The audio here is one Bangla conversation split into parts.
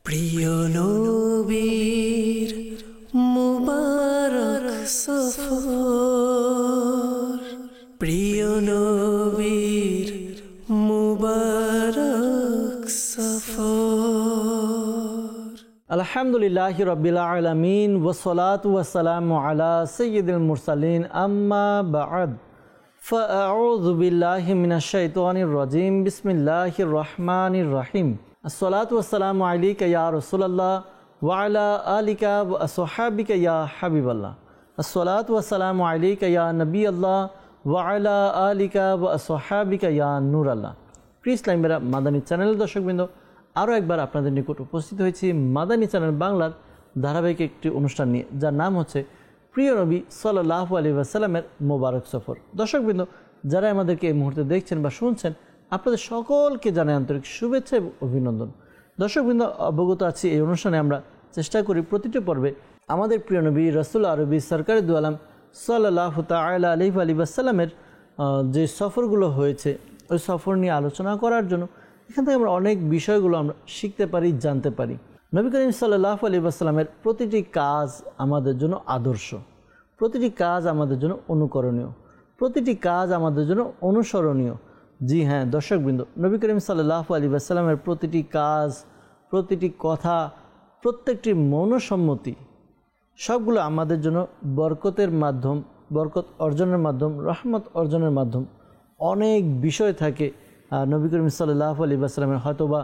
প্রিয় নবীর মুবারক সফর, প্রিয় নবীর মুবারক সফর। আলহামদুলিল্লাহি রাব্বিল আলামিন ওয়াসসালাতু ওয়াসসালামু আলা সাইয়্যিদিল মুরসালিন আম্মা বা'দ ফাআউযু বিল্লাহি মিনাশ শাইতানির রাজীম বিসমিল্লাহির রহমানির রহিম। আসসালাতু ওয়াসসালামু আলাইকা ইয়া রাসূলুল্লাহ ওয়া আলা আলিকা ওয়া আসহাবিকা ইয়া হাবিবাল্লাহ। আসসালাতু ওয়াসসালামু আলাইকা ইয়া নবিয়াল্লাহ ওয়া আলা আলিকা ওয়া আসহাবিকা ইয়া নূরাল্লাহ। প্রিয় ইসলামীরা, মাদানী চ্যানেলের দর্শকবৃন্দ, আরও একবার আপনাদের নিকট উপস্থিত হয়েছি মাদানী চ্যানেল বাংলার ধারাবাহিক একটি অনুষ্ঠান নিয়ে, যার নাম হচ্ছে প্রিয় নবী সাল্লাল্লাহু আলাইহি ওয়াসাল্লামের মোবারক সফর। দর্শকবৃন্দ, যারা আমাদেরকে এই মুহূর্তে দেখছেন বা শুনছেন, আপনাদের সকলকে জানাই আন্তরিক শুভেচ্ছা এবং অভিনন্দন। দর্শকবৃন্দ, অবগত আছি এই অনুষ্ঠানে আমরা চেষ্টা করি প্রতিটি পর্বে আমাদের প্রিয় নবী রাসূল আরবি সরকারে দু আলম সাল্লাল্লাহু তাআলা আলাইহি ওয়াসাল্লামের যে সফরগুলো হয়েছে, ওই সফর নিয়ে আলোচনা করার জন্য এখান থেকে আমরা অনেক বিষয়গুলো আমরা শিখতে পারি, জানতে পারি। নবী করিম সাল্লাল্লাহু আলাইহি ওয়াসাল্লামের প্রতিটি কাজ আমাদের জন্য আদর্শ, প্রতিটি কাজ আমাদের জন্য অনুকরণীয়, প্রতিটি কাজ আমাদের জন্য অনুসরণীয়। জি হ্যাঁ দর্শকবৃন্দ, নবী করিম সাল্লাল্লাহু আলাইহি ওয়াসাল্লামের প্রতিটি কাজ, প্রতিটি কথা, প্রত্যেকটি মনসম্মতি সবগুলো আমাদের জন্য বরকতের মাধ্যম, বরকত অর্জনের মাধ্যম, রহমত অর্জনের মাধ্যম। অনেক বিষয় থাকে নবী করিম সাল্লাল্লাহু আলাইহি ওয়াসাল্লামের, হয়তোবা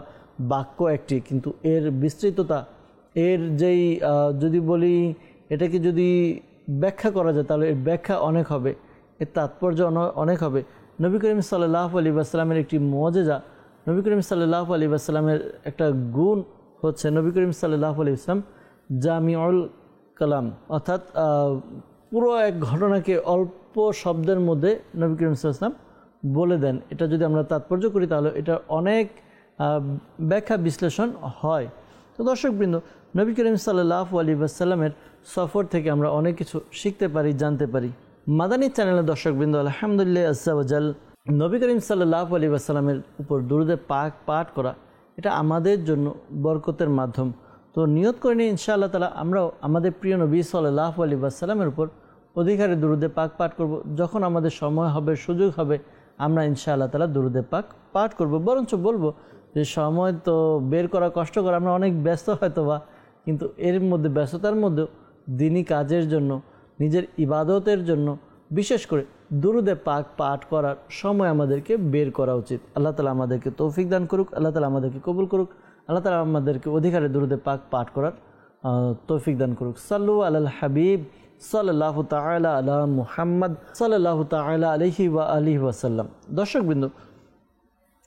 বাক্য একটি, কিন্তু এর বিস্তৃততা, এর যেই যদি বলি এটাকে যদি ব্যাখ্যা করা যায় তাহলে এর ব্যাখ্যা অনেক হবে, এর তাৎপর্য অনেক হবে। নবী করিম সাল্লাল্লাহু আলাইহি ওয়াসাল্লামের একটি মুজিজা, নবী করিম সাল্লাল্লাহু আলাইহি ওয়াসাল্লামের একটা গুণ হচ্ছে নবী করিম সাল্লাল্লাহু আলাইহি ওয়াসাল্লাম জামিউল কালাম, অর্থাৎ পুরো এক ঘটনাকে অল্প শব্দের মধ্যে নবী করিম সাল্লাল্লাহু আলাইহি ওয়াসাল্লাম বলে দেন। এটা যদি আমরা তাৎপর্য করি তাহলে এটা অনেক ব্যাখ্যা বিশ্লেষণ হয়। তো দর্শকবৃন্দ, নবী করিম সাল্লাল্লাহু আলাইহি ওয়াসাল্লামের সফর থেকে আমরা অনেক কিছু শিখতে পারি, জানতে পারি। মাদানী চ্যানেলের দর্শকবৃন্দ, আলহামদুলিল্লাহ আজ্জা ওয়া জাল, নবী করিম সাল্লাল্লাহু আলাইহি ওয়াসাল্লামের উপর দুরূদে পাক পাঠ করা, এটা আমাদের জন্য বরকতের মাধ্যম। তো নিয়ত করে নিই ইনশাআল্লাহ তাআলা আমরাও আমাদের প্রিয় নবী সাল্লাল্লাহু আলাইহি ওয়াসাল্লামের উপর অধিকারে দুরূদে পাক পাঠ করব। যখন আমাদের সময় হবে, সুযোগ হবে, আমরা ইনশাআল্লাহ তাআলা দুরূদে পাক পাঠ করব। বরঞ্চ বলবো যে সময় তো বের করা কষ্টকর, আমরা অনেক ব্যস্ত হয়তোবা, কিন্তু এর মধ্যে ব্যস্ততার মধ্যেও দিনী কাজের জন্য, নিজের ইবাদতের জন্য বিশেষ করে দুরূদে পাক পাঠ করার সময় আমাদেরকে বের করা উচিত। আল্লাহ তাআলা আমাদেরকে তৌফিক দান করুক, আল্লাহ তাআলা আমাদেরকে কবুল করুক, আল্লাহ তাআলা আমাদেরকে অধিকারে দুরূদে পাক পাঠ করার তৌফিক দান করুক। সাল্লু আলাল হাবিব সাল্লাল্লাহু তাআলা আলা মুহাম্মদ সাল্লাল্লাহু তাআলা আলাইহি ওয়া আলিহি ওয়াসাল্লাম। দর্শকবৃন্দ,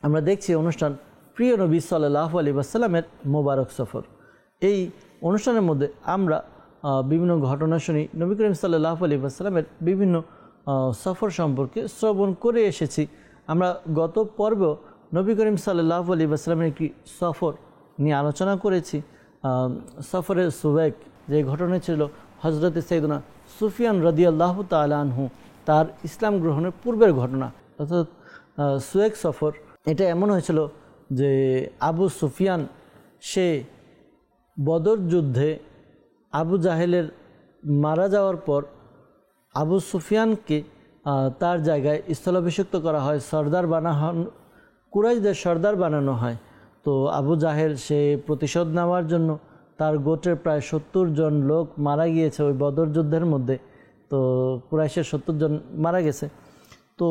আমরা দেখছি অনুষ্ঠান প্রিয় নবী সাল্লাল্লাহু আলাইহি ওয়াসাল্লামের মোবারক সফর। এই অনুষ্ঠানের মধ্যে আমরা বিভিন্ন ঘটনা শুনি, নবী করিম সাল্লাল্লাহু আলাইহি ওয়াসাল্লামের বিভিন্ন সফর সম্পর্কে শ্রবণ করে এসেছি। আমরা গত পর্বেও নবী করিম সাল্লাল্লাহু আলাইহি ওয়াসাল্লামের একটি সফর নিয়ে আলোচনা করেছি। সফরের সুবেক, যে ঘটনা ছিল হযরতে সাইয়েদনা সুফিয়ান রাদিয়াল্লাহু তাআলা আনহু তার ইসলাম গ্রহণের পূর্বের ঘটনা, অর্থাৎ সুয়েক সফর। এটা এমন হয়েছিল যে আবু সুফিয়ান সে বদর যুদ্ধে আবু জাহেলের মারা যাওয়ার পর আবু সুফিয়ানকে তার জায়গায় স্থলাভিষিক্ত করা হয়, সর্দার কুরাইশদের সর্দার বানানো হয়। তো আবু জাহেল সে প্রতিশোধ নেওয়ার জন্য, তার গোত্রের প্রায় 70 জন লোক মারা গিয়েছে ওই বদর যুদ্ধের মধ্যে, তো কুরাইশের 70 জন মারা গেছে। তো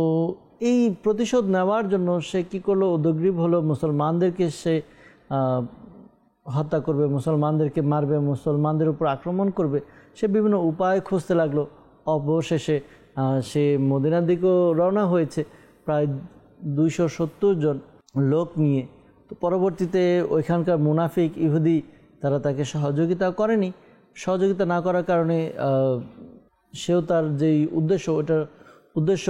এই প্রতিশোধ নেওয়ার জন্য সে কী করলো, উদগ্রীব হলো, মুসলমানদেরকে সে হত্যা করবে, মুসলমানদেরকে মারবে, মুসলমানদের উপর আক্রমণ করবে। সে বিভিন্ন উপায় খুঁজতে লাগলো। অবশেষে সে মদিনার দিকেও রওনা হয়েছে প্রায় 270 জন লোক নিয়ে। তো পরবর্তীতে ওইখানকার মুনাফিক ইহুদি তারা তাকে সহযোগিতা করেনি। সহযোগিতা না করার কারণে সেও তার যেই উদ্দেশ্য, ওটার উদ্দেশ্য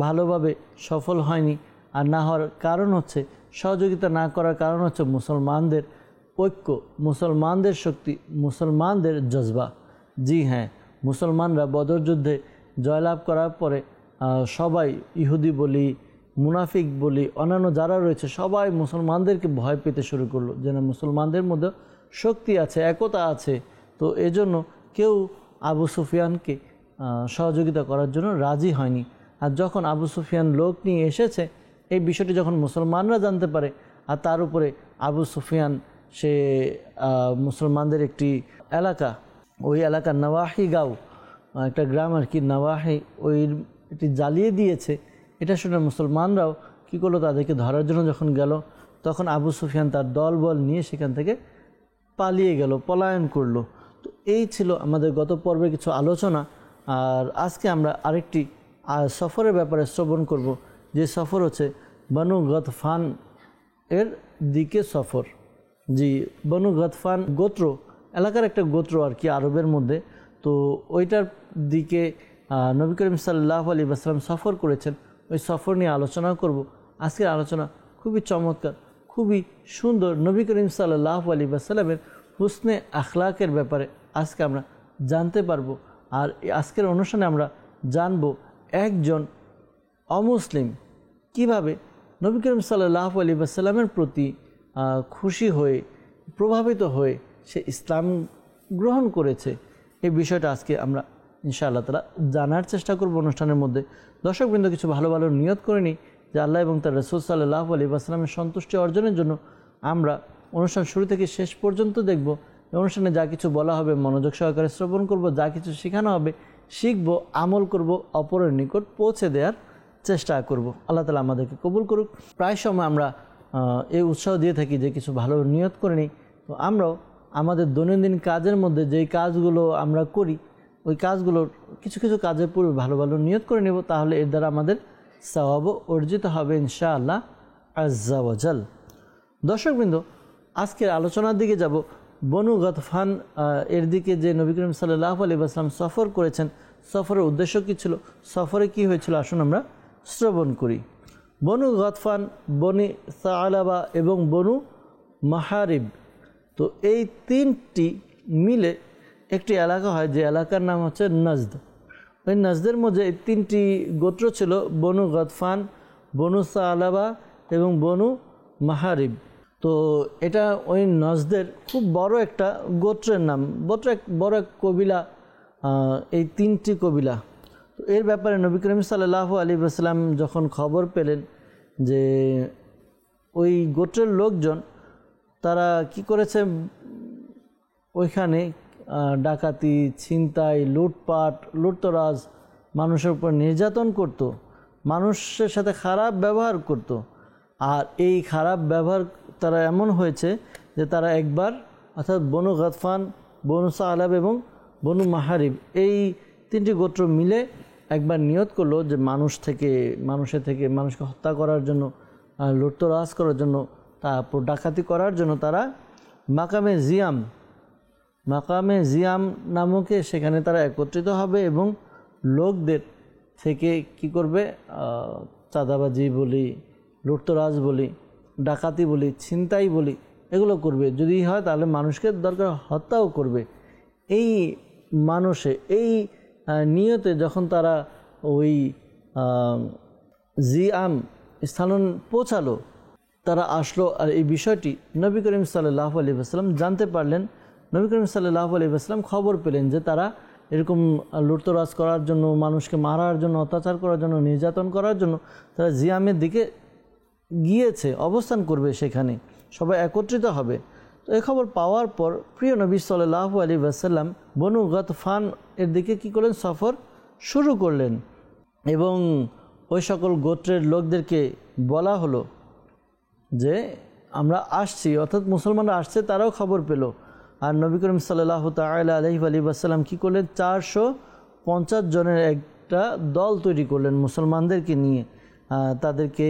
ভালোভাবে সফল হয়নি। আর না হওয়ার কারণ হচ্ছে, সহযোগিতা না করার কারণ হচ্ছে মুসলমানদের ঐক্য, মুসলমানদের শক্তি, মুসলমানদের জজবা। জি হ্যাঁ, মুসলমানরা বদর যুদ্ধে জয়লাভ করার পরে সবাই, ইহুদি বলি, মুনাফিক বলি, অন্যান্য যারা রয়েছে সবাই মুসলমানদেরকে ভয় পেতে শুরু করলো, যেন মুসলমানদের মধ্যে শক্তি আছে, একতা আছে। তো এজন্য কেউ আবু সুফিয়ানকে সহযোগিতা করার জন্য রাজি হয়নি। আর যখন আবু সুফিয়ান লোক নিয়ে এসেছে, এই বিষয়টি যখন মুসলমানরা জানতে পারে, আর তার উপরে আবু সুফিয়ান সে মুসলমানদের একটি এলাকা, ওই এলাকার নওয়াহি গাঁও, একটা গ্রাম আর কি, নওয়াহি, ওই এটি জ্বালিয়ে দিয়েছে। এটা শুনে মুসলমানরাও কী করলো, তাদেরকে ধরার জন্য যখন গেল, তখন আবু সুফিয়ান তার দলবল নিয়ে সেখান থেকে পালিয়ে গেল, পলায়ন করলো। তো এই ছিল আমাদের গত পর্বে কিছু আলোচনা। আর আজকে আমরা আরেকটি সফরের ব্যাপারে শ্রবণ করব, যে সফর হচ্ছে বনু গতফান এর দিকে সফর। জি, বনু গতফান গোত্র, এলাকার একটা গোত্র আর কি আরবের মধ্যে। তো ওইটার দিকে নবী করিম সাল্লাল্লাহু আলাইহি ওয়াসাল্লাম সফর করেছেন। ওই সফর নিয়ে আলোচনা করব। আজকের আলোচনা খুবই চমৎকার, খুবই সুন্দর। নবী করিম সাল্লাল্লাহু আলাইহি ওয়াসাল্লামের হুসনে আখলাকের ব্যাপারে আজকে আমরা জানতে পারবো। আর আজকের অনুষ্ঠানে আমরা জানব একজন অমুসলিম কিভাবে নবী করিম সাল্লাল্লাহু আলাইহি ওয়াসাল্লামের প্রতি খুশি হয়ে, প্রভাবিত হয়ে সে ইসলাম গ্রহণ করেছে। এই বিষয়টা আজকে আমরা ইনশাআল্লাহ তাআলা জানার চেষ্টা করব অনুষ্ঠানের মধ্যে। দর্শকবৃন্দ, কিছু ভালো ভালো নিয়ত করে নিই যে আল্লাহ এবং তার রাসূল সাল্লাল্লাহু আলাইহি ওয়াসাল্লামের সন্তুষ্টি অর্জনের জন্য আমরা অনুষ্ঠান শুরু থেকে শেষ পর্যন্ত দেখব। এই অনুষ্ঠানে যা কিছু বলা হবে মনোযোগ সহকারে শ্রবণ করব, যা কিছু শেখানো হবে শিখব, আমল করব, অপরের নিকট পৌঁছে দেওয়ার চেষ্টা করব। আল্লাহ তাআলা আমাদেরকে কবুল করুক। প্রায় সময় আমরা এই উৎসাহ দিয়ে থাকি যে কিছু ভালো নিয়ত করে নিই। তো আমরাও আমাদের দৈনন্দিন কাজের মধ্যে যেই কাজগুলো আমরা করি, ওই কাজগুলোর কিছু কিছু কাজের পূর্বে ভালো ভালো নিয়ত করে নেব, তাহলে এর দ্বারা আমাদের সওয়াবও অর্জিত হবে ইনশাআল্লাহ আজ্জা ওয়া জাল। দর্শকবৃন্দ, আজকের আলোচনার দিকে যাব। বনু গতফান এর দিকে যে নবী করিম সাল্লাল্লাহু আলাইহি ওয়াসাল্লাম সফর করেছেন, সফরের উদ্দেশ্য কী ছিল, সফরে কি হয়েছিল, আসুন আমরা শ্রবণ করি। বনু গতফান, বনি সাআলাবা এবং বনু মাহারিব, তো এই তিনটি মিলে একটি এলাকা হয়, যে এলাকার নাম হচ্ছে নজদ। ওই নজদের মধ্যে এই তিনটি গোত্র ছিল, বনু গতফান, বনু সাআলাবা এবং বনু মাহারিব। তো এটা ওই নজদের খুব বড় একটা গোত্রের নাম, বড় এক কবিলা, এই তিনটি কবিলা। তো এর ব্যাপারে নবী করিম সাল্লাল্লাহু আলাইহি ওয়াসাল্লাম যখন খবর পেলেন যে ওই গোত্রের লোকজন তারা কি করেছে, ওইখানে ডাকাতি, ছিনতাই, লুটপাট, লুটতরাজ, মানুষের উপর নির্যাতন করত, মানুষের সাথে খারাপ ব্যবহার করত। আর এই খারাপ ব্যবহার তারা এমন হয়েছে যে তারা একবার, অর্থাৎ বনু গতফান, বনু সাআলাব এবং বনু মাহারিব, এই তিনটি গোত্র মিলে একবার নিয়ত করলো যে মানুষের থেকে মানুষকে হত্যা করার জন্য, লুটতরাজ করার জন্য, তারপর ডাকাতি করার জন্য তারা মাকামে জিয়াম নামকে সেখানে তারা একত্রিত হবে এবং লোকদের থেকে কি করবে, চাঁদাবাজি বলি, লুটতরাজ বলি, ডাকাতি বলি, ছিনতাই বলি, এগুলো করবে। যদি হয় তাহলে মানুষকে দরকার হত্যাও করবে। এই এই নিয়তে যখন তারা ওই জিয়াম স্থান পৌঁছালো, তারা আসলো। আর এই বিষয়টি নবী করিম সাল্লাল্লাহু আলাইহি ওয়াসাল্লাম জানতে পারলেন। নবী করিম সাল্লাল্লাহু আলাইহি ওয়াসাল্লাম খবর পেলেন যে তারা এরকম লুটতরাজ করার জন্য, মানুষকে মারার জন্য, অত্যাচার করার জন্য, নির্যাতন করার জন্য তারা জিয়ামের দিকে গিয়েছে, অবস্থান করবে, সেখানে সবাই একত্রিত হবে। তো এই খবর পাওয়ার পর প্রিয় নবী সাল্লাল্লাহু আলাইহি ওয়াসাল্লাম বনু গতফান এর দিকে কী করলেন, সফর শুরু করলেন। এবং ওই সকল গোত্রের লোকদেরকে বলা হলো যে আমরা আসছি, অর্থাৎ মুসলমানরা আসছে, তারাও খবর পেল। আর নবী করিম সাল্লাল্লাহু তাআলা আলাইহি ওয়াসাল্লাম কী করলেন, 450 জনের একটা দল তৈরি করলেন মুসলমানদেরকে নিয়ে। তাদেরকে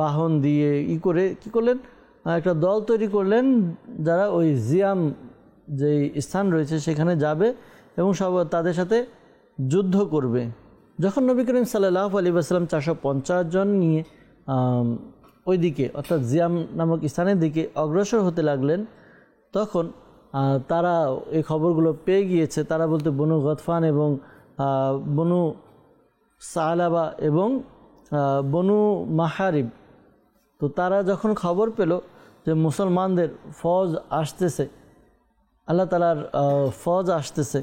বাহন দিয়ে করে কী করলেন, একটা দল তৈরি করলেন, যারা ওই জিয়াম যেই স্থান রয়েছে সেখানে যাবে এবং সব তাদের সাথে যুদ্ধ করবে। যখন নবী করিম সাল্লাল্লাহু আলাইহি ওয়াসাল্লাম 450 জন নিয়ে ওই দিকে, অর্থাৎ জিয়াম নামক স্থানের দিকে অগ্রসর হতে লাগলেন, তখন তারা এই খবরগুলো পেয়ে গিয়েছে। তারা বলতে বনু গতফান এবং বনু সাআলাবা এবং বনু মাহারিব, তো তারা যখন খবর পেল যে মুসলমানদের ফৌজ আসতেছে, আল্লাহ তাআলার ফৌজ আসতেছে,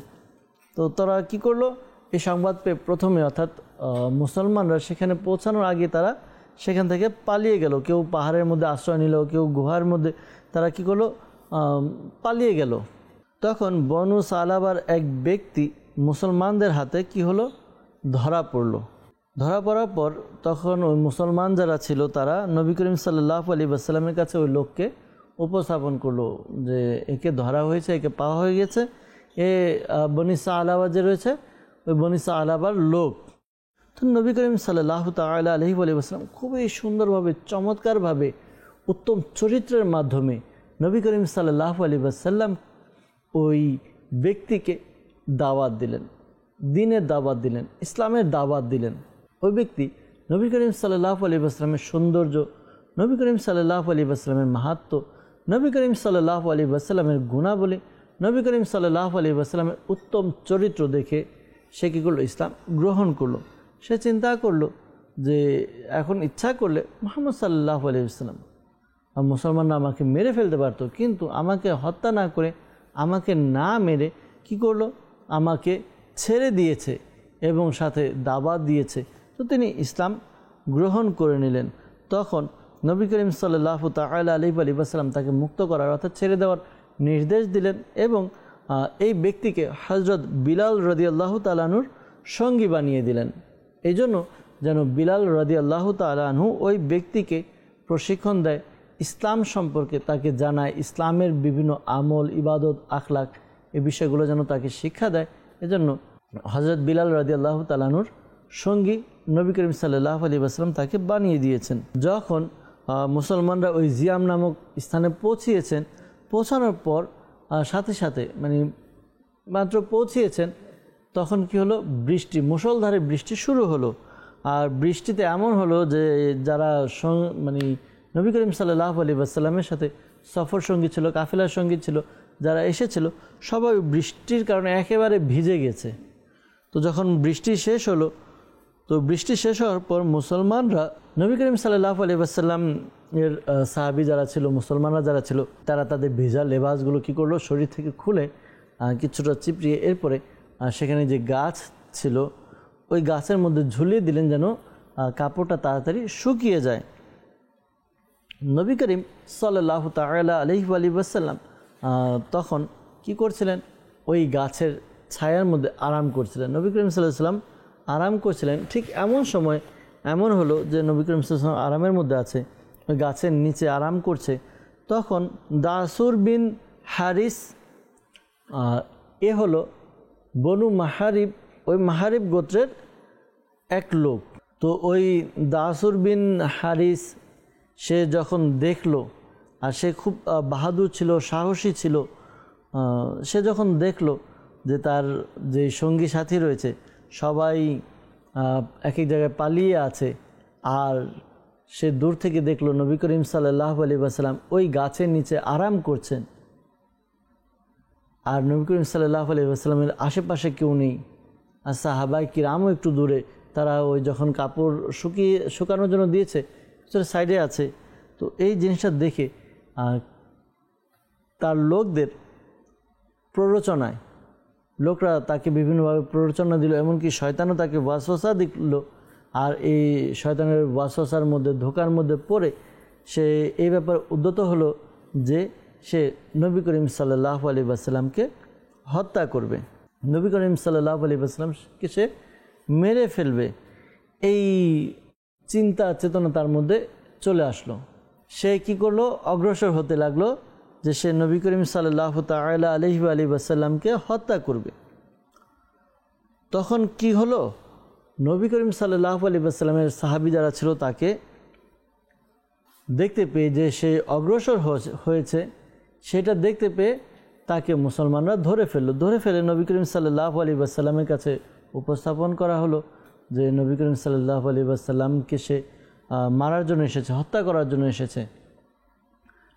তো তারা কি করলো, এই সংবাদ পেয়ে প্রথমে অর্থাৎ মুসলমানরা সেখানে পৌঁছানোর আগে তারা সেখান থেকে পালিয়ে গেল। কেউ পাহাড়ের মধ্যে আশ্রয় নিল, কেউ গুহার মধ্যে, তারা কি করলো, পালিয়ে গেল। তখন বনু সালাবার এক ব্যক্তি মুসলমানদের হাতে কি হলো, ধরা পড়লো। ধরা পড়ার পর তখন ওই মুসলমান যারা ছিল তারা নবী করিম সাল্লাল্লাহু আলাইহি ওয়াসাল্লামের কাছে ওই লোককে উপস্থাপন করলো যে একে ধরা হয়েছে, একে পাওয়া হয়ে গেছে, এ বনি সালাবা যে রয়েছে ওই বনি সালাবার লোক। তো নবী করিম সাল্লাল্লাহু তাআলা আলাইহি ওয়াসাল্লাম খুবই সুন্দরভাবে, চমৎকারভাবে, উত্তম চরিত্রের মাধ্যমে নবী করিম সাল্লাল্লাহু আলাইহি ওয়াসাল্লাম ওই ব্যক্তিকে দাওয়াত দিলেন, দ্বীনের দাওয়াত দিলেন, ইসলামের দাওয়াত দিলেন। ওই ব্যক্তি নবী করিম সাল্লাল্লাহু আলাইহি ওয়াসাল্লামের সৌন্দর্য, নবী করিম সাল্লাল্লাহু আলাইহি ওয়াসাল্লামের মাহাত্ম্য, নবী করিম সাল্লাল্লাহু আলাইহি ওয়াসাল্লামের গুণাবলী, নবী করিম সাল্লাল্লাহু আলাইহি ওয়াসাল্লামের উত্তম চরিত্র দেখে সে কী করলো, ইসলাম গ্রহণ করলো। সে চিন্তা করলো যে এখন ইচ্ছা করলে মুহাম্মদ সাল্লাল্লাহু আলাইহি ওয়াসাল্লাম, মুসলমানরা আমাকে মেরে ফেলতে পারতো, কিন্তু আমাকে হত্যা না করে, আমাকে না মেরে কি করলো, আমাকে ছেড়ে দিয়েছে এবং সাথে দাওয়াত দিয়েছে। তো তিনি ইসলাম গ্রহণ করে নিলেন। তখন নবী করিম সাল্লাল্লাহু তাআলা আলাইহি ওয়াসাল্লাম তাকে মুক্ত করার অর্থাৎ ছেড়ে দেওয়ার নির্দেশ দিলেন এবং এই ব্যক্তিকে হযরত বিলাল রাদিয়াল্লাহু তাআলা আনহুর সঙ্গী বানিয়ে দিলেন। এই জন্য যেন বিলাল রাদিয়াল্লাহু তাআলা আনহু ওই ব্যক্তিকে প্রশিক্ষণ দেয়, ইসলাম সম্পর্কে তাকে জানায়, ইসলামের বিভিন্ন আমল, ইবাদত, আখলাক, এই বিষয়গুলো যেন তাকে শিক্ষা দেয়। এজন্য হযরত বিলাল রাদিয়াল্লাহু তাআলা আনহুর সঙ্গী নবী করিম সাল্লাল্লাহু আলাইহি ওয়াসাল্লাম তাকে বানিয়ে দিয়েছেন। যখন মুসলমানরা ওই জিয়াম নামক স্থানে পৌঁছিয়েছেন, পৌঁছানোর পর সাথে সাথে মাত্র পৌঁছিয়েছেন, তখন কি হলো, বৃষ্টি, মুষলধারে বৃষ্টি শুরু হলো। আর বৃষ্টিতে এমন হলো যে যারা নবী করিম সাল্লাল্লাহু আলাইহি ওয়াসাল্লামের সাথে সফর সঙ্গী ছিল, কাফেলার সঙ্গী ছিল, যারা এসেছিল সবাই বৃষ্টির কারণে একেবারে ভিজে গেছে। তো যখন বৃষ্টি শেষ হলো, তো বৃষ্টি শেষ হওয়ার পর মুসলমানরা নবী করিম সাল্লাল্লাহু আলাইহি ওয়াসাল্লাম এর সাহাবী যারা ছিল, মুসলমানরা যারা ছিল, তারা তাদের ভেজা লেবাসগুলো কী করলো, শরীর থেকে খুলে কিছুটা চিপড়িয়ে এরপরে সেখানে যে গাছ ছিল ওই গাছের মধ্যে ঝুলিয়ে দিলেন যেন কাপড়টা তাড়াতাড়ি শুকিয়ে যায়। নবী করিম সাল্লাল্লাহু তাআলা আলাইহি ওয়াসাল্লাম তখন কি করছিলেন, ওই গাছের ছায়ার মধ্যে আরাম করছিলেন। নবী করিম সাল্লাল্লাহু আলাইহি ওয়াসাল্লাম আরাম করছিলেন, ঠিক এমন সময় এমন হলো যে নবী করিম সাল্লাল্লাহু আলাইহি ওয়াসাল্লাম আরামের মধ্যে আছে, ওই গাছের নিচে আরাম করছে। তখন দাসুর বিন হারিস, এ হলো বনু মাহারিব, ওই মাহারিব গোত্রের এক লোক। তো ওই দাসুর বিন হারিস সে যখন দেখলো, আর সে খুব বাহাদুর ছিল, সাহসী ছিল, সে যখন দেখলো যে তার যে সঙ্গী সাথী রয়েছে সবাই এক এক জায়গায় পালিয়ে আছে, আর সে দূর থেকে দেখলো নবী করিম সাল্লাল্লাহু আলাইহি ওয়াসাল্লাম ওই গাছের নিচে আরাম করছেন, আর নবী করিম সাল্লাল্লাহু আলাইহি ওয়াসাল্লামের আশেপাশে কেউ নেই, আর সাহাবায়ে কিরামও একটু দূরে, তারা ওই যখন কাপড় শুকানোর জন্য দিয়েছে সেটা সাইডে আছে। তো এই জিনিসটা দেখে তার লোকদের প্ররোচনায় লোকরা তাকে বিভিন্নভাবে প্ররোচনা দিল, এমনকি শয়তানও তাকে ওয়াসওয়াসা দিল, আর এই শয়তানের ওয়াসওয়াসার মধ্যে, ধোকার মধ্যে পড়ে সে এই ব্যাপারে উদ্যত হলো যে সে নবী করিম সাল্লাল্লাহু আলাইহি ওয়াসাল্লামকে হত্যা করবে, নবী করিম সাল্লাল্লাহু আলাইহি ওয়াসাল্লামকে সে মেরে ফেলবে। এই চিন্তা চেতনা তার মধ্যে চলে আসলো। সে কি করলো, অগ্রসর হতে লাগলো যে সে নবী করিম সাল্লাল্লাহু তাআলা আলাইহি ওয়াসাল্লামকে হত্যা করবে। তখন কি হলো, নবী করিম সাল্লাল্লাহু আলাইহি ওয়াসাল্লামের সাহাবী যারা ছিল তাকে দেখতে পেয়ে যে সে অগ্রসর হয়েছে, সেটা দেখতে পেয়ে তাকে মুসলমানরা ধরে ফেলে নবী করিম সাল্লাল্লাহু আলাইহি ওয়াসাল্লামের কাছে উপস্থাপন করা হলো যে নবী করিম সাল্লাল্লাহু আলাইহি ওয়াসাল্লামকে সে মারার জন্য এসেছে, হত্যা করার জন্য এসেছে।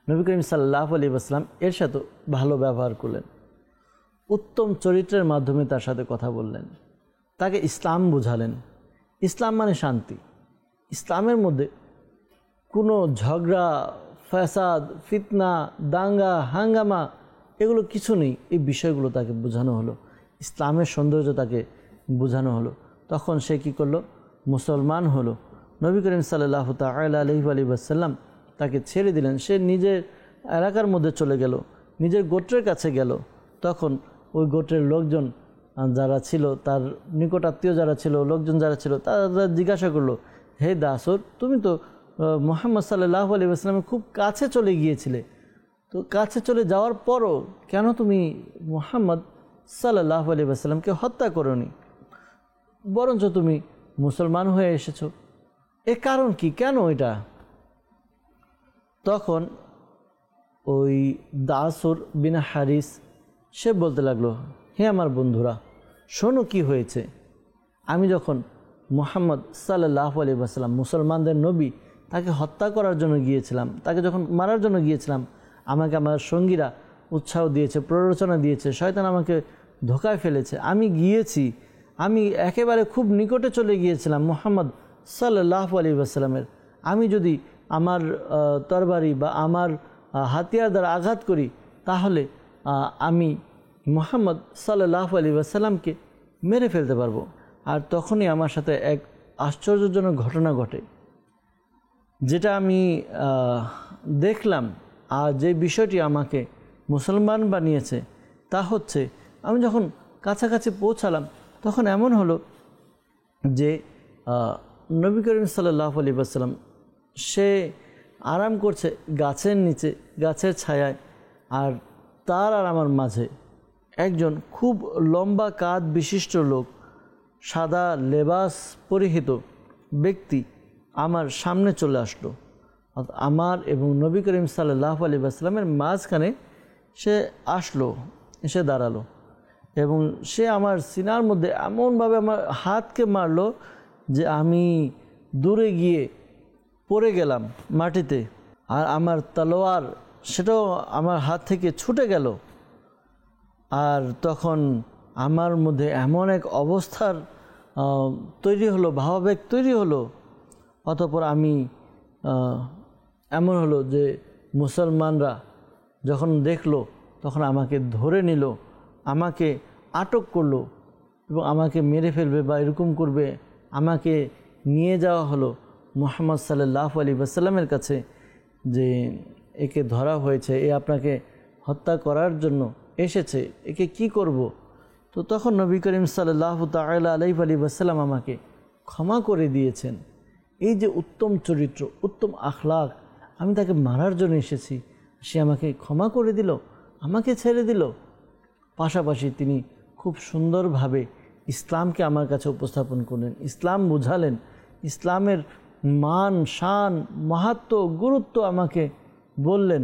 নবী করিম সাল্লাল্লাহু আলাইহি ওয়াসাল্লাম এর সাথে ভালো ব্যবহার করলেন, উত্তম চরিত্রের মাধ্যমে তার সাথে কথা বললেন, তাকে ইসলাম বুঝালেন। ইসলাম মানে শান্তি, ইসলামের মধ্যে কোনো ঝগড়া, ফ্যাসাদ, ফিতনা, দাঙ্গা, হাঙ্গামা এগুলো কিছু নেই। এই বিষয়গুলো তাকে বোঝানো হলো, ইসলামের সৌন্দর্য তাকে বোঝানো হলো। তখন সে কী করলো? মুসলমান হলো। নবী করিম সাল্লাল্লাহু তাআলা আলাইহি ওয়াসাল্লাম তাকে ছেড়ে দিলেন। সে নিজের এলাকার মধ্যে চলে গেল, নিজের গোত্রের কাছে গেল। তখন ওই গোত্রের লোকজন যারা ছিল, তার নিকট আত্মীয় যারা ছিল, লোকজন যারা ছিল, তারা জিজ্ঞাসা করলো, হে দাসর, তুমি তো মুহাম্মদ সাল্লাল্লাহু আলাইহি ওয়াসাল্লামের খুব কাছে চলে গিয়েছিলে, তো কাছে চলে যাওয়ার পরও কেন তুমি মুহাম্মদ সাল্লাল্লাহু আলাইহি ওয়াসাল্লামকে হত্যা করোনি, বরঞ্চ তুমি মুসলমান হয়ে এসেছো? এর কারণ কি, কেন এটা? তখন ওই দাসর বিন হারিস সে বলতে লাগলো, হে আমার বন্ধুরা, শোনো কি হয়েছে। আমি যখন মুহাম্মদ সাল্লাল্লাহু আলাইহি ওয়াসাল্লাম মুসলমানদের নবী, তাকে হত্যা করার জন্য গিয়েছিলাম, তাকে যখন মারার জন্য গিয়েছিলাম, আমাকে আমার সঙ্গীরা উৎসাহ দিয়েছে, প্ররোচনা দিয়েছে, শয়তান আমাকে ধোকায় ফেলেছে। আমি গিয়েছি, আমি একেবারে খুব নিকটে চলে গিয়েছিলাম মুহাম্মদ সাল্লাল্লাহু আলাইহি ওয়াসাল্লামের। আমি যদি আমার তরবারি বা আমার হাতিয়ার দ্বারা আঘাত করি, তাহলে আমি মুহাম্মদ সাল্লাল্লাহু আলাইহি ওয়াসাল্লামকে মেরে ফেলতে পারবো। আর তখনই আমার সাথে এক আশ্চর্যজনক ঘটনা ঘটে, যেটা আমি দেখলাম। আর যে বিষয়টি আমাকে মুসলমান বানিয়েছে তা হচ্ছে, আমি যখন কাছাকাছি পৌঁছালাম, তখন এমন হলো যে নবী করিম সাল্লাল্লাহু আলাইহি ওয়াসাল্লাম সে আরাম করছে গাছের নিচে, গাছের ছায়ায়। আর তার আর আমার মাঝে একজন খুব লম্বা কাঁধ বিশিষ্ট লোক, সাদা লেবাস পরিহিত ব্যক্তি আমার সামনে চলে আসলো। আমার এবং নবী করিম সাল্লাল্লাহু আলাইহি ওয়াসাল্লামের মাঝখানে সে আসলো, এসে দাঁড়ালো এবং সে আমার সিনার মধ্যে এমনভাবে আমার হাতকে মারলো যে আমি দূরে গিয়ে পড়ে গেলাম মাটিতে। আর আমার তলোয়ার সেটাও আমার হাত থেকে ছুটে গেল। আর তখন আমার মধ্যে এমন এক অবস্থার তৈরি হলো, ভাবাবেগ তৈরি হলো। অতঃপর আমি এমন হলো যে মুসলমানরা যখন দেখলো, তখন আমাকে ধরে নিল, আমাকে আটক করলো এবং আমাকে মেরে ফেলবে বা এরকম করবে। আমাকে নিয়ে যাওয়া হলো মুহাম্মদ সাল্লাল্লাহু আলাইহি ওয়াসাল্লামের কাছে, যে একে ধরা হয়েছে, এ আপনাকে হত্যা করার জন্য এসেছে, একে কি করব। তো তখন নবী করিম সাল্লাল্লাহু তাআলা আলাইহি ওয়াসাল্লাম আমাকে ক্ষমা করে দিয়েছেন। এই যে উত্তম চরিত্র, উত্তম আখলাক, আমি তাকে মারার জন্য এসেছি, সে আমাকে ক্ষমা করে দিল, আমাকে ছেড়ে দিল। পাশাপাশি তিনি খুব সুন্দরভাবে ইসলামকে আমার কাছে উপস্থাপন করলেন, ইসলাম বুঝালেন, ইসলামের মান, শান, মাহাত্ম্য, গুরুত্ব আমাকে বললেন।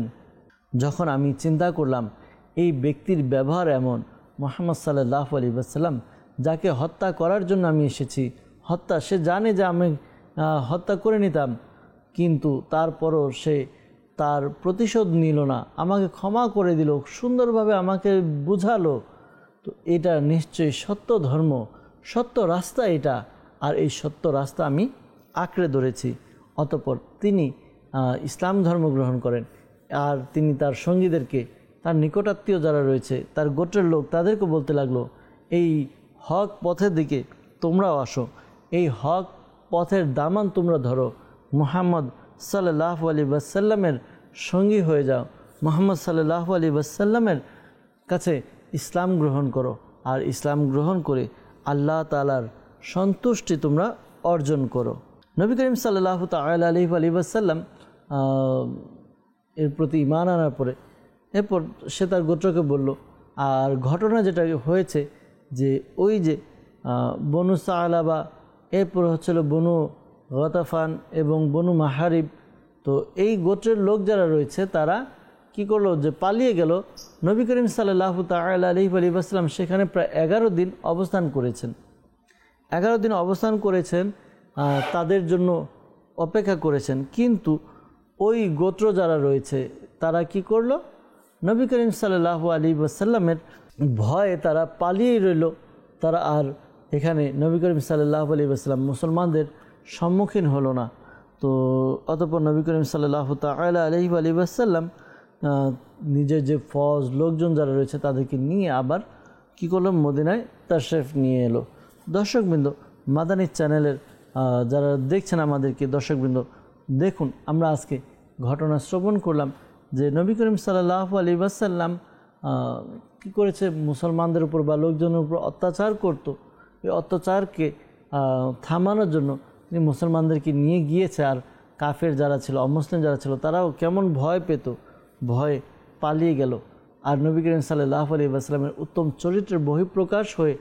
যখন আমি চিন্তা করলাম এই ব্যক্তির ব্যবহার এমন, মুহাম্মদ সাল্লাল্লাহু আলাইহি ওয়াসাল্লাম যাকে হত্যা করার জন্য আমি এসেছি, হত্যা, সে জানে যে আমি হত্যা করে নিতাম, কিন্তু তারপরও সে তার প্রতিশোধ নিল না, আমাকে ক্ষমা করে দিল, সুন্দরভাবে আমাকে বুঝালো। তো এটা নিশ্চয়ই সত্য ধর্ম, সত্য রাস্তা এটা। আর এই সত্য রাস্তা আমি আঁকড়ে ধরেছি। অতঃপর তিনি ইসলাম ধর্ম গ্রহণ করেন। আর তিনি তার সঙ্গীদেরকে, তার নিকটাত্মীয় যারা রয়েছে, তার গোত্রের লোক, তাদেরকে বলতে লাগলো, এই হক পথের দিকে তোমরাও আসো, এই হক পথের দামান তোমরা ধরো, মুহাম্মদ সাল্লাল্লাহু আলাইহি ওয়াসাল্লামের সঙ্গী হয়ে যাও, মুহাম্মদ সাল্লাল্লাহু আলাইহি ওয়াসাল্লামের কাছে ইসলাম গ্রহণ করো। আর ইসলাম গ্রহণ করে আল্লাহ তাআলার সন্তুষ্টি তোমরা অর্জন করো। নবী করিম সাল্লাল্লাহু তাআলা আলাইহি ওয়াসাল্লাম এর প্রতি ঈমান আনার পরে এরপর সে তার গোত্রকে বলল। আর ঘটনা যেটা হয়েছে যে ওই যে বনু সালাবা, এরপর হচ্ছিল বনু গতাফান এবং বনু মাহারিব, তো এই গোত্রের লোক যারা রয়েছে তারা কি করলো, যে পালিয়ে গেল। নবী করিম সাল্লাল্লাহু তাআলা আলাইহি ওয়াসাল্লাম সেখানে প্রায় 11 দিন অবস্থান করেছেন। 11 দিন অবস্থান করেছেন, তাদের জন্য অপেক্ষা করেছেন। কিন্তু ওই গোত্র যারা রয়েছে তারা কি করলো, নবী করিম সাল্লাল্লাহু আলাইহি ওয়াসাল্লামের ভয়ে তারা পালিয়ে রইল। তারা আর এখানে নবী করিম সাল্লাল্লাহু আলাইহি ওয়াসাল্লাম মুসলমানদের সম্মুখীন হলো না। তো অতঃপর নবী করিম সাল্লাল্লাহু তাআলা আলাইহি ওয়াসাল্লাম নিজের যে ফৌজ লোকজন যারা রয়েছে তাদেরকে নিয়ে আবার কী করলো, মদিনায় তাশরিফ নিয়ে এলো। দর্শকবৃন্দ, মাদানী চ্যানেলের যারা দেখছেন আমাদেরকে, দর্শকবৃন্দ দেখুন, আমরা আজকে ঘটনা শ্রবণ করলাম যে নবী করিম সাল্লাল্লাহু আলাইহি ওয়াসাল্লাম কী করেছে, মুসলমানদের উপর বা লোকজনের উপর অত্যাচার করত। এই অত্যাচারকে থামানোর জন্য তিনি মুসলমানদেরকে নিয়ে গিয়েছে। আর কাফের যারা ছিল, অমুসলিম যারা ছিল, তারাও কেমন ভয় পেত, ভয়ে পালিয়ে গেল। আর নবী করিম সাল্লাল্লাহু আলাইহি ওয়াসাল্লামের উত্তম চরিত্রের বহিঃপ্রকাশ হয়ে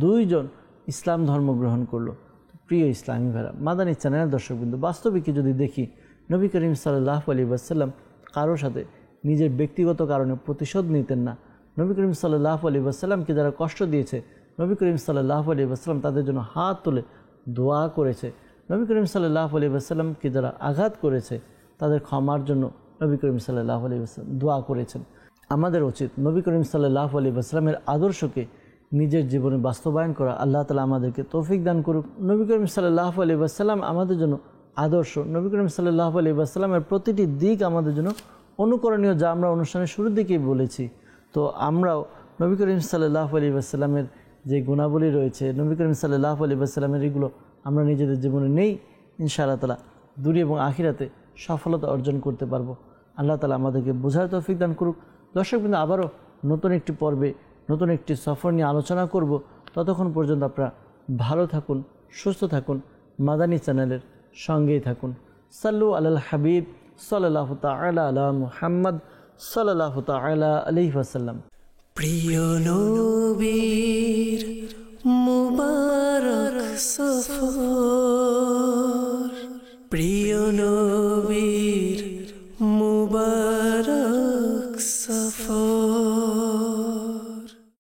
দুইজন ইসলাম ধর্ম গ্রহণ করলো। প্রিয় ইসলামী ভাইরা, মাদানী চ্যানেলের দর্শকবৃন্দ, বাস্তবিকই যদি দেখি, নবী করিম সাল্লাল্লাহু আলাইহি ওয়াসাল্লাম কারোর সাথে নিজের ব্যক্তিগত কারণে প্রতিশোধ নিতেন না। নবী করিম সাল্লাল্লাহু আলাইহি ওয়াসাল্লামকে যারা কষ্ট দিয়েছে, নবী করিম সাল্লাল্লাহু আলাইহি ওয়াসাল্লাম তাদের জন্য হাত তুলে দোয়া করেছে। নবী করিম সাল্লাল্লাহু আলাইহি ওয়াসাল্লামকে যারা আঘাত করেছে, তাদের ক্ষমার জন্য নবী করিম সাল্লাল্লাহু আলাইহি ওয়াসাল্লাম দোয়া করেছেন। আমাদের উচিত নবী করিম সাল্লাল্লাহু আলাইহি ওয়াসাল্লামের আদর্শকে নিজের জীবনে বাস্তবায়ন করা। আল্লাহ তাআলা আমাদেরকে তৌফিক দান করুক। নবী করিম সাল্লাল্লাহু আলাইহি ওয়াসাল্লাম আমাদের জন্য আদর্শ। নবী করিম সাল্লাল্লাহু আলাইহি ওয়াসাল্লামের প্রতিটি দিক আমাদের জন্য অনুকরণীয়, যা আমরা অনুষ্ঠানের শুরুর দিকেই বলেছি। তো আমরাও নবী করিম সাল্লাল্লাহু আলাইহি ওয়াসাল্লামের যে গুণাবলী রয়েছে, নবী করিম সাল্লাল্লাহু আলাইহি ওয়াসাল্লামের এগুলো আমরা নিজেদের জীবনে নেই, ইনশাআল্লাহ তাআলা দুনিয়া এবং আখিরাতে সফলতা অর্জন করতে পারবো। আল্লাহ তাআলা আমাদেরকে বোঝার তৌফিক দান করুক। দর্শকবৃন্দ, আবারও নতুন একটি পর্বে নতুন একটি সফর নিয়ে আলোচনা করব। ততক্ষণ পর্যন্ত আপনারা ভালো থাকুন, সুস্থ থাকুন, মাদানী চ্যানেলের সঙ্গেই থাকুন। সাল্লু আলাল হাবিব সাল্লাল্লাহু তাআলা আলা মুহাম্মদ সাল্লাল্লাহু তাআলা আলাইহি ওয়াসাল্লাম। প্রিয় নবীর মুবারক সফর, প্রিয় নবীর মুবারক সফর।